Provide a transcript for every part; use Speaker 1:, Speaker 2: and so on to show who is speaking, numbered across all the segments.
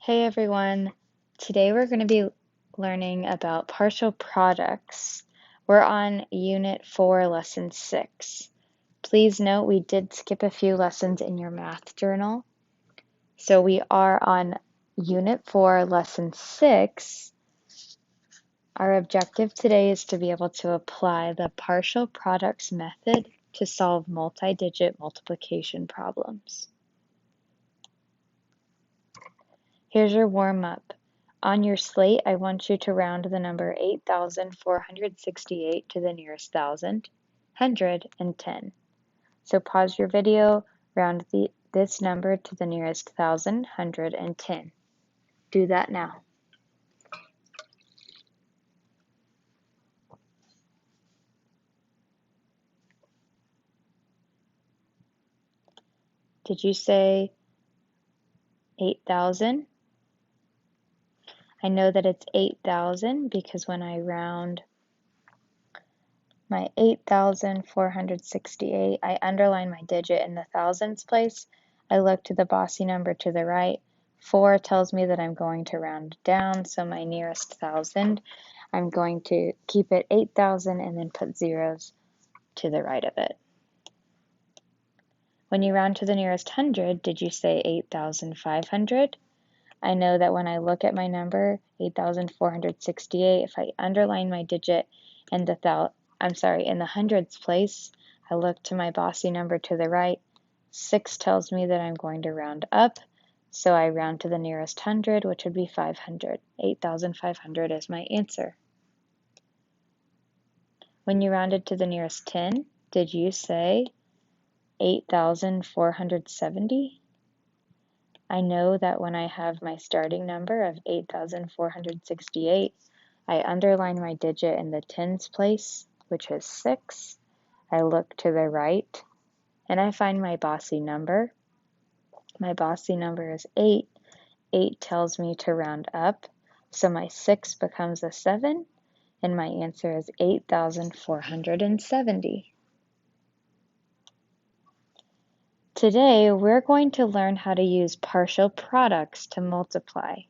Speaker 1: Hey everyone, today we're going to be learning about partial products. We're on Unit 4, Lesson 6. Please note we did skip a few lessons in your math journal. So we are on Unit 4, Lesson 6. Our objective today is to be able to apply the partial products method to solve multi-digit multiplication problems. Here's your warm-up. On your slate, I want you to round the number 8,468 to the nearest thousand, hundred, and 10. So pause your video, round this number to the nearest thousand, hundred, and 10. Do that now. Did you say 8,000? I know that it's 8,000 because when I round my 8,468, I underline my digit in the thousands place. I look to the bossy number to the right. 4 tells me that I'm going to round down, so my nearest thousand, I'm going to keep it 8,000 and then put zeros to the right of it. When you round to the nearest hundred, did you say 8,500? I know that when I look at my number, 8,468, if I underline my digit in the hundreds place, I look to my bossy number to the right. 6 tells me that I'm going to round up, so I round to the nearest hundred, which would be 500. 8,500 is my answer. When you rounded to the nearest 10, did you say 8,470? I know that when I have my starting number of 8,468, I underline my digit in the tens place, which is 6. I look to the right, and I find my bossy number. My bossy number is 8. 8 tells me to round up, so my 6 becomes a 7, and my answer is 8,470. Today, we're going to learn how to use partial products to multiply.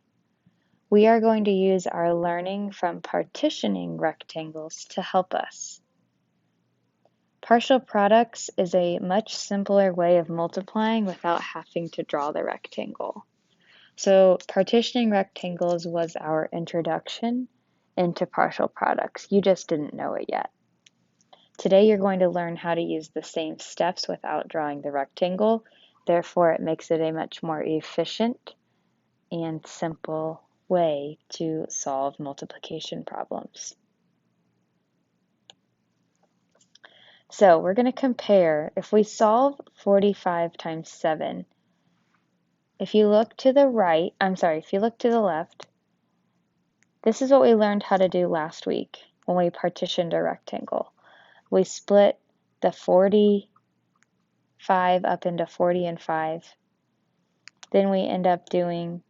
Speaker 1: We are going to use our learning from partitioning rectangles to help us. Partial products is a much simpler way of multiplying without having to draw the rectangle. So partitioning rectangles was our introduction into partial products. You just didn't know it yet. Today you're going to learn how to use the same steps without drawing the rectangle. Therefore, it makes it a much more efficient and simple way to solve multiplication problems. So we're going to compare. If we solve 45 times 7, if you look to the left, this is what we learned how to do last week when we partitioned a rectangle. We split the 45 up into 40 and 5. Then we end up doing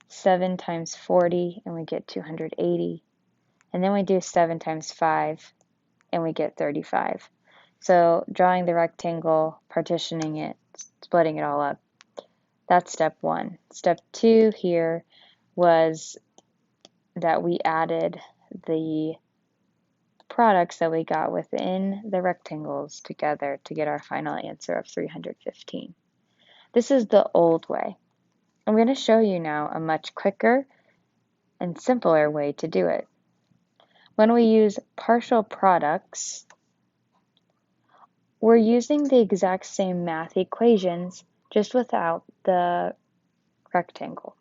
Speaker 1: 7 times 40 and we get 280. And then we do 7 times 5 and we get 35. So drawing the rectangle, partitioning it, splitting it all up, that's step 1. Step 2 here was that we added the products that we got within the rectangles together to get our final answer of 315. This is the old way. I'm going to show you now a much quicker and simpler way to do it. When we use partial products, we're using the exact same math equations, just without the rectangle.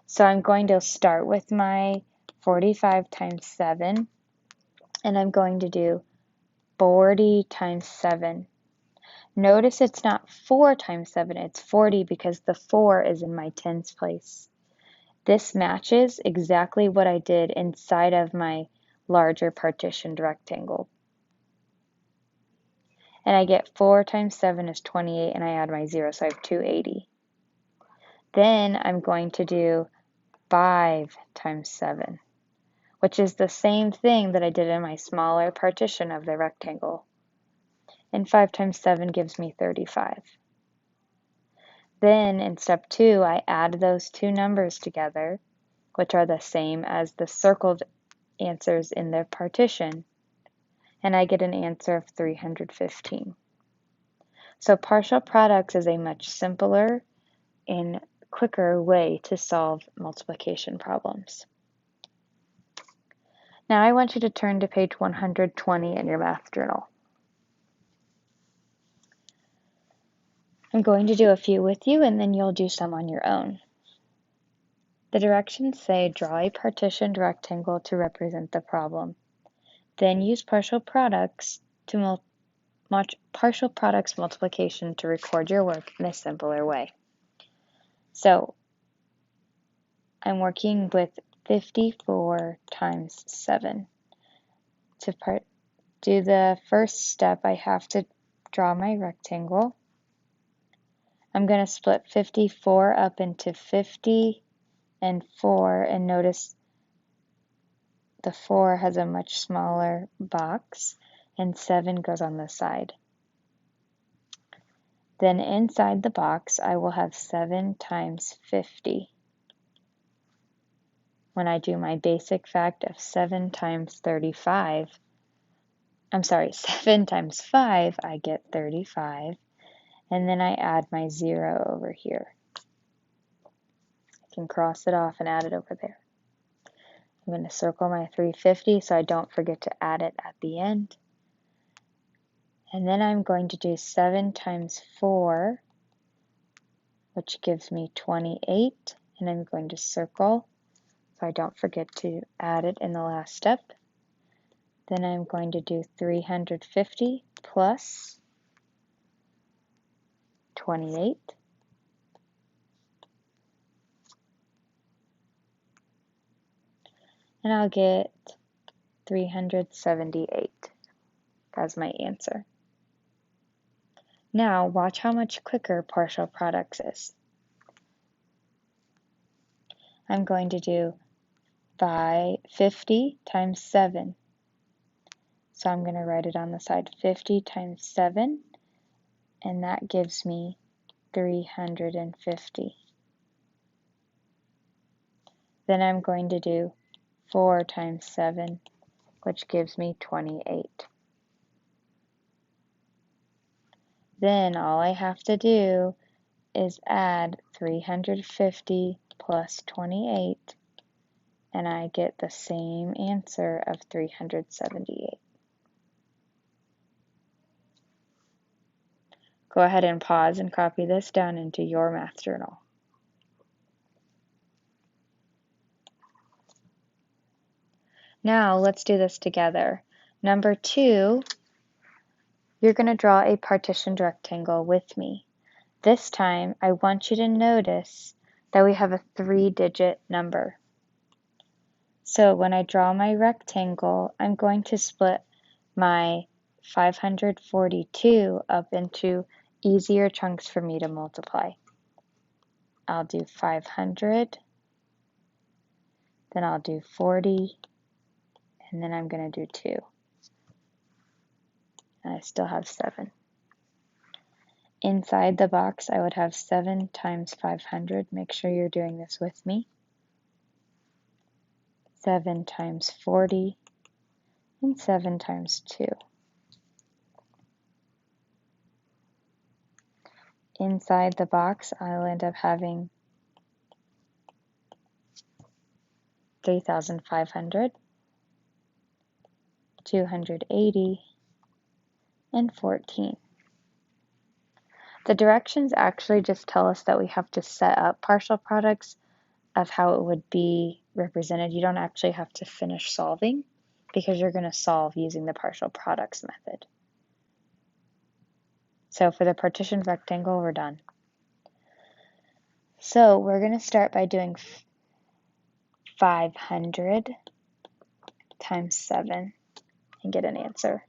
Speaker 1: So I'm going to start with my 45 times 7, and I'm going to do 40 times 7. Notice it's not 4 times 7, it's 40 because the 4 is in my tens place. This matches exactly what I did inside of my larger partitioned rectangle. And I get 4 times 7 is 28, and I add my 0, so I have 280. Then I'm going to do 5 times 7, which is the same thing that I did in my smaller partition of the rectangle. And 5 times 7 gives me 35. Then in step 2, I add those two numbers together, which are the same as the circled answers in the partition, and I get an answer of 315. So partial products is a much simpler and quicker way to solve multiplication problems. Now I want you to turn to page 120 in your math journal. I'm going to do a few with you and then you'll do some on your own. The directions say draw a partitioned rectangle to represent the problem. Then use partial products multiplication to record your work in a simpler way. So I'm working with 54 times 7. To do the first step, I have to draw my rectangle. I'm going to split 54 up into 50 and 4, and notice the 4 has a much smaller box, and 7 goes on the side. Then inside the box, I will have 7 times 50. When I do my basic fact of 7 times 35, 7 times 5, I get 35, and then I add my 0 over here. I can cross it off and add it over there. I'm going to circle my 350 so I don't forget to add it at the end. And then I'm going to do 7 times 4, which gives me 28, and I'm going to circle so I don't forget to add it in the last step. Then I'm going to do 350 plus 28. And I'll get 378 as my answer. Now watch how much quicker partial products is. I'm going to do 50 times 7. So I'm going to write it on the side, 50 times 7, and that gives me 350. Then I'm going to do 4 times 7, which gives me 28. Then all I have to do is add 350 plus 28, and I get the same answer of 378. Go ahead and pause and copy this down into your math journal. Now let's do this together. Number 2, you're going to draw a partitioned rectangle with me. This time, I want you to notice that we have a 3-digit number. So when I draw my rectangle, I'm going to split my 542 up into easier chunks for me to multiply. I'll do 500, then I'll do 40, and then I'm going to do 2. And I still have 7. Inside the box, I would have 7 times 500. Make sure you're doing this with me. 7 times 40, and 7 times 2. Inside the box, I'll end up having 3,500, 280, and 14. The directions actually just tell us that we have to set up partial products of how it would be represented. You don't actually have to finish solving because you're going to solve using the partial products method. So for the partitioned rectangle, we're done. So we're going to start by doing 500 times 7 and get an answer.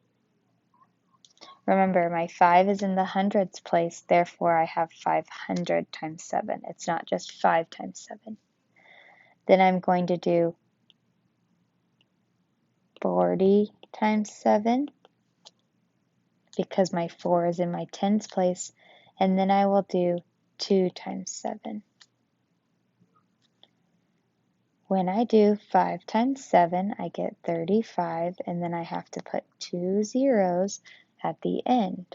Speaker 1: Remember, my 5 is in the hundreds place, therefore I have 500 times 7. It's not just 5 times 7. Then I'm going to do 40 times 7 because my 4 is in my tens place, and then I will do 2 times 7. When I do 5 times 7, I get 35, and then I have to put 2 zeros at the end.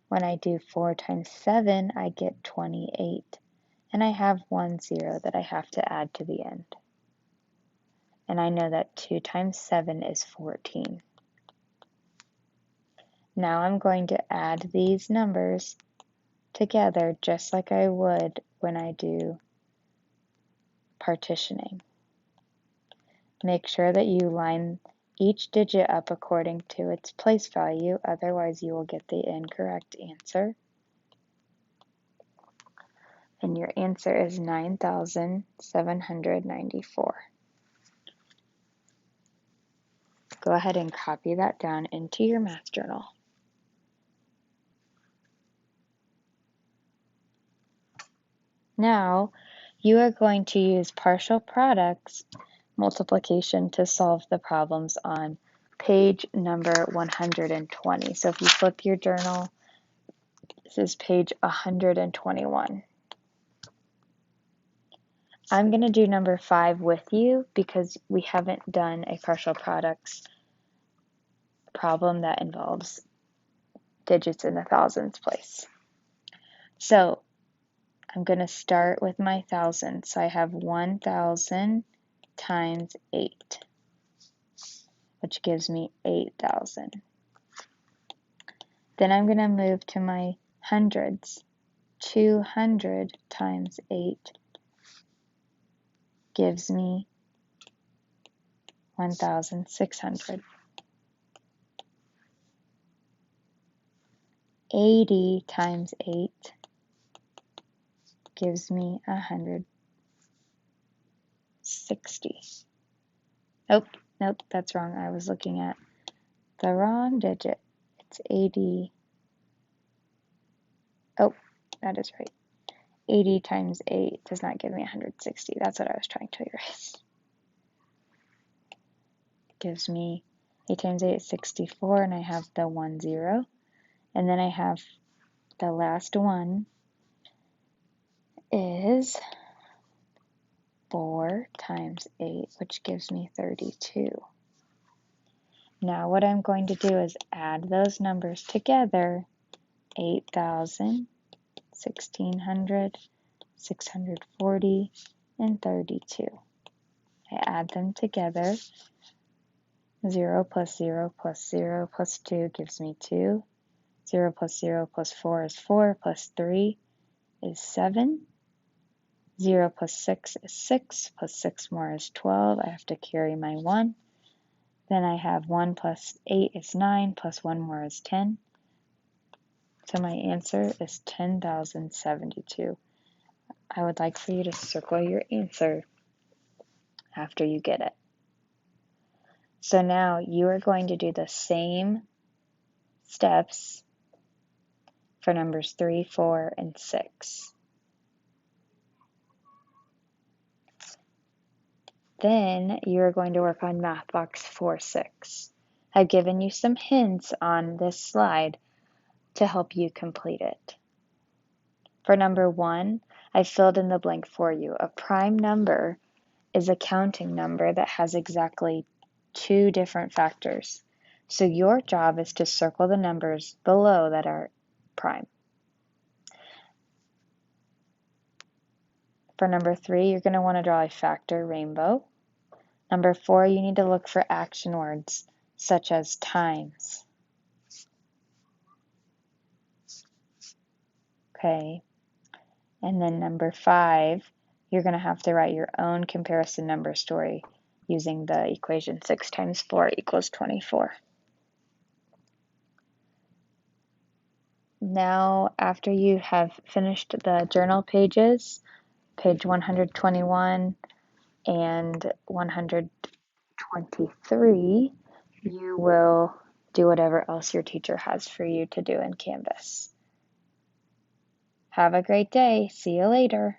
Speaker 1: When I do 4 times 7, I get 28, and I have 1 zero that I have to add to the end. And I know that 2 times 7 is 14. Now I'm going to add these numbers together just like I would when I do partitioning. Make sure that you line each digit up according to its place value, otherwise you will get the incorrect answer. And your answer is 9,794. Go ahead and copy that down into your math journal. Now, you are going to use partial products multiplication to solve the problems on page number 120. So if you flip your journal, this is page 121. I'm going to do number 5 with you because we haven't done a partial products problem that involves digits in the thousands place. So I'm going to start with my thousands. So I have 1,000 times 8, which gives me 8,000. Then I'm going to move to my hundreds. 200 times 8 gives me 1,600. 80 times 8 gives me 160. Nope, that's wrong. I was looking at the wrong digit. It's 80. Oh, that is right. 80 times 8 does not give me 160. That's what I was trying to erase. Gives me 8 times 8 is 64, and I have the 1 0. And then I have the last one is 4 times 8, which gives me 32. Now what I'm going to do is add those numbers together. 8,000, 1,600, 640, and 32. I add them together. 0 plus 0 plus 0 plus 2 gives me 2. 0 plus 0 plus 4 is 4, plus 3 is 7. 0 plus 6 is 6, plus 6 more is 12. I have to carry my 1. Then I have 1 plus 8 is 9, plus 1 more is 10. So my answer is 10,072. I would like for you to circle your answer after you get it. So now you are going to do the same steps for numbers 3, 4, and 6. Then you're going to work on math box 4-6. I've given you some hints on this slide to help you complete it. For number 1, I filled in the blank for you. A prime number is a counting number that has exactly 2 different factors. So your job is to circle the numbers below that are prime. For number 3, you're going to want to draw a factor rainbow. Number 4, you need to look for action words such as times. Okay. And then number 5, you're going to have to write your own comparison number story using the equation 6 times 4 equals 24. Now, after you have finished the journal pages, page 121 and 123, you will do whatever else your teacher has for you to do in Canvas. Have a great day. See you later.